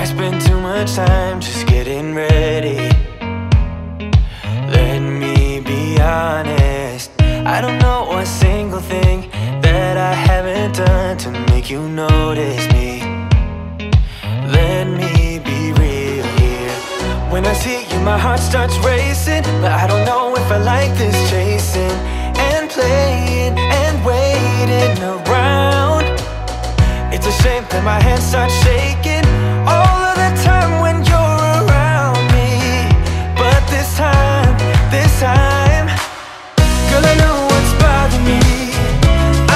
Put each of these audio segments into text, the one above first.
spend too much time just getting ready. Let me be honest, I don't know a single thing that I haven't done to make you notice me. Let me be real here. When I see you, my heart starts racing, but I don't know if I like this chasing and playing and waiting around. It's a shame that my hands start shaking all of the time when you're around me. But this time, girl, I know what's bothering me.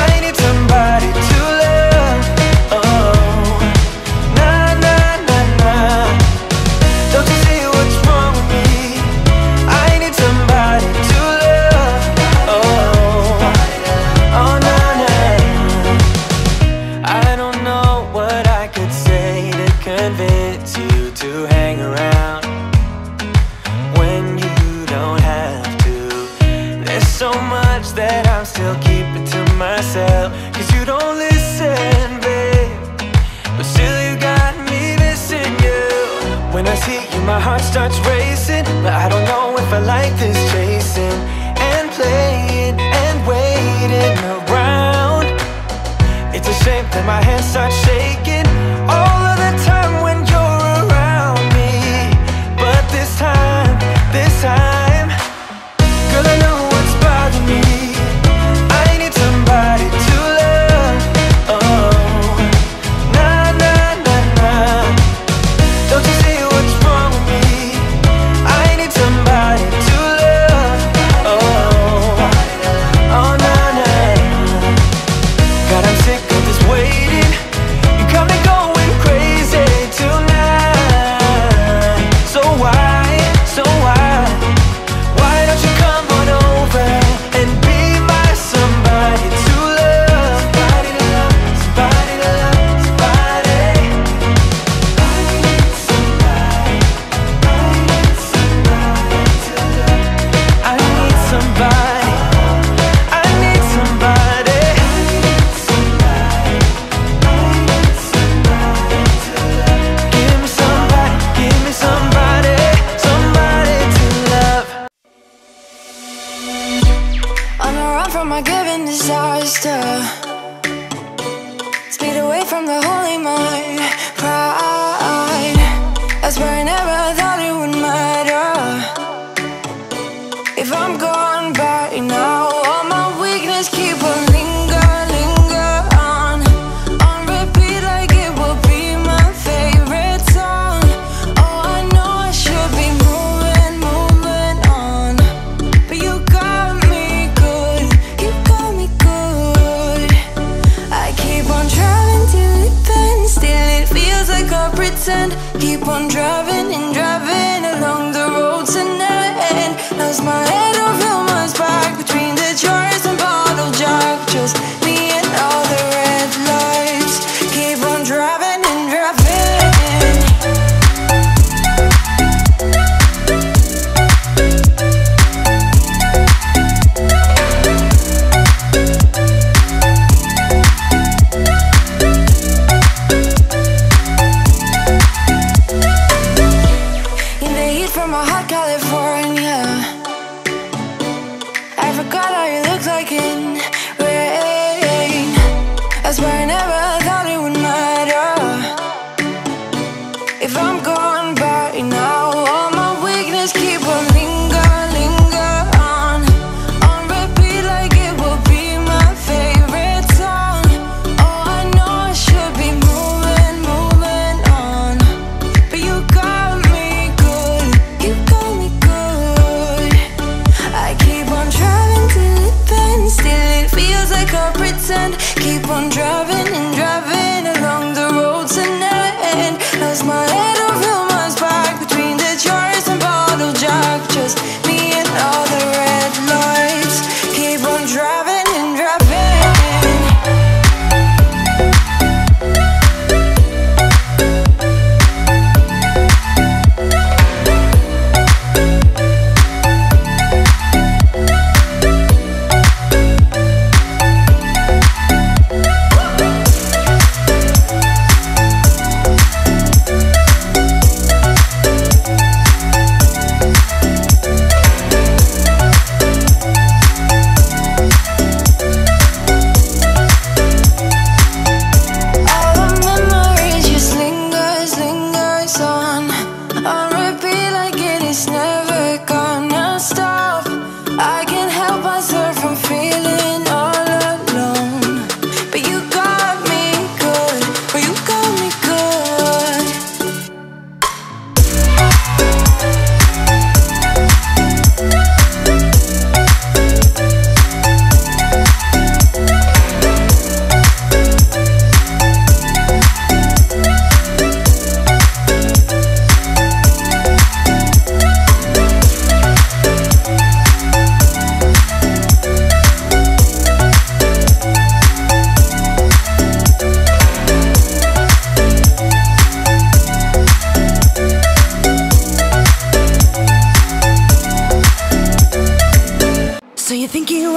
I need somebody to love. Oh, nah, nah, nah, nah. Don't you see what's wrong with me? I need somebody to love. Oh, oh, nah, nah. I don't know what I could say to convince you to hang around when you don't have to. There's so much that I'm still keeping to myself, 'cause you don't listen, babe. But still you got me missing you. When I see you, my heart starts racing, but I don't know if I like this chasing and playing and waiting around. It's a shame that my hands start shaking all of the time when you're around me. But this time, girl, I know what's bothering me. I need somebody to love. Oh, nah, nah, nah, nah. Don't you see what's wrong with me? I need somebody to love. Oh, oh, nah, nah. God, I'm sick of this waiting. You got me going crazy tonight. So why, why don't you come on over and be my somebody to love? Somebody to love, somebody to love, somebody. I need somebody, I need somebody to love. I need somebody, I need somebody. Give me somebody, give me somebody, somebody to love. On a run from my given disaster, speed away from the holy mind, pride. I swear I never thought it would matter if I'm gone by now. All my weakness keep on linger on repeat like it will be my favorite song. Oh, I know I should be moving on, but you got me good, you got me good. I keep on driving till it bends, still it feels like I pretend. Keep on driving and driving along the road tonight. Lost my head over my back between the jars and bottle jack. Just me and all the red lights. Keep on driving and driving. In the heat from a hot California, I forgot how you look like in rain. I swear I never thought it would matter if I'm gone by now. All my weakness keep on linger on repeat like it will be my favorite song. Oh, I know I should be moving on, but you got me good, you got me good. I keep on driving till it bends, still it feels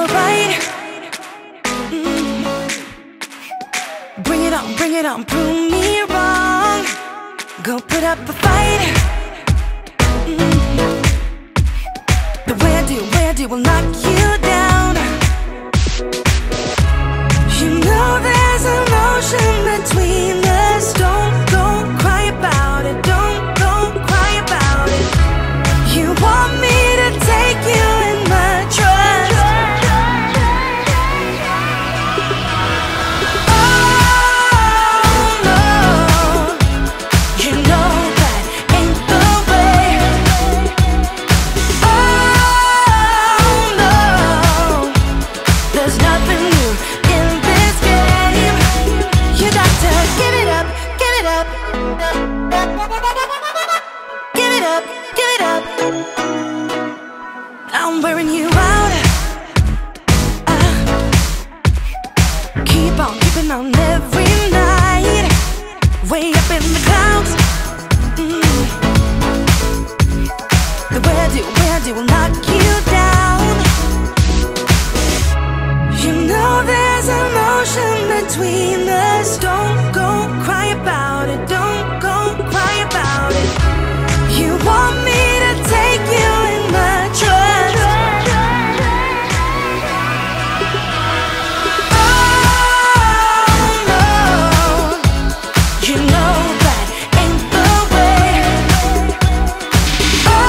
right. Bring it on, prove me wrong. Go put up a fight. The way I do will knock you down. You know there's emotion between us. Don't go cry about it. Don't go cry about it. You want me to take you in my trust. I'm wearing you out. Keep on keeping on every night. Way up in the clouds. The way I do will knock you down. You know there's emotion between us. Don't go cry about it. Don't go cry about it. You want me to take you in my trust. Oh no, you know that ain't the way. Oh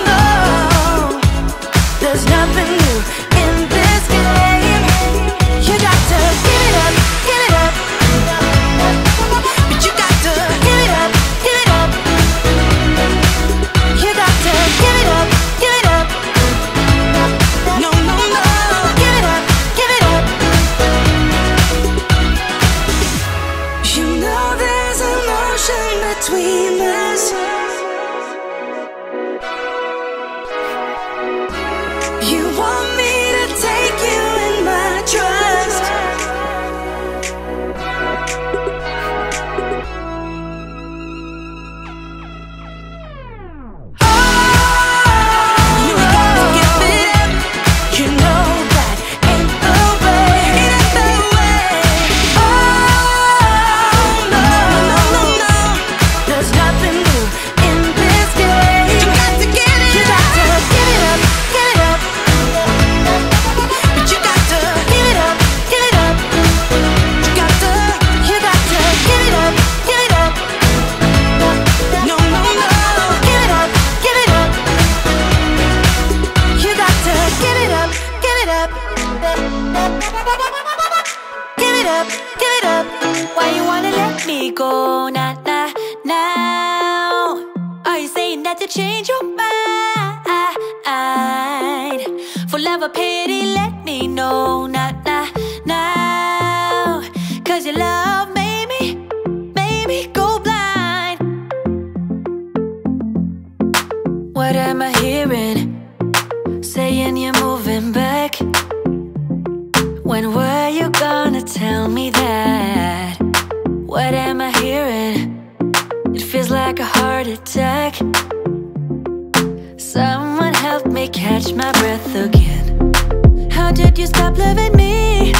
no, there's nothing new in this game. You got to give it up, give it up. But you got to give it up, give it up. You got to give it up, give it up. No, no, no, give it up, give it up. You know there's emotion between us. You want me to take you in my trust. You got to give it up. You know that ain't the way. Ain't the way. Oh no, no, no, no. There's nothing new in this game. You got to give it up. You got to give it up, give it up. But you got to give it up, give it up. You got to give it up, give it up. No, no, no, give it up, give it up. You got to give it up, give it up. Give it up, give it up. Why you wanna let me go now? Are you saying that to change your mind? For love or pity, let me know now. Cause your love made me go blind. What am I hearing? Saying you're moving back. When were you gonna tell me that? What am I hearing? It feels like a heart attack. Someone help me catch my breath again. How did you stop loving me?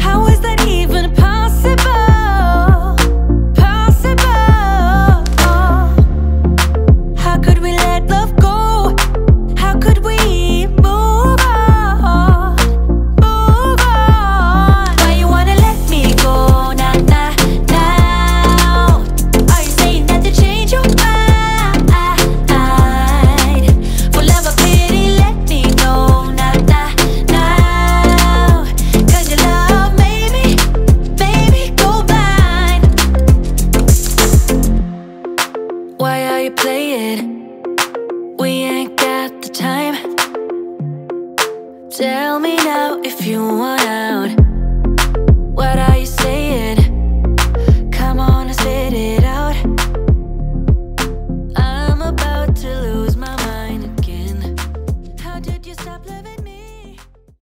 How is that even possible? Possible. How could we let love go? How could we move on? Move on. Why you wanna let me go now? Are you saying that to change your mind? For love or pity, let me know now. Cause your love made me go blind. Why are you playing? We ain't got the time. Tell me now if you want out. What are you saying? Come on and spit it out. I'm about to lose my mind again. How did you stop loving me?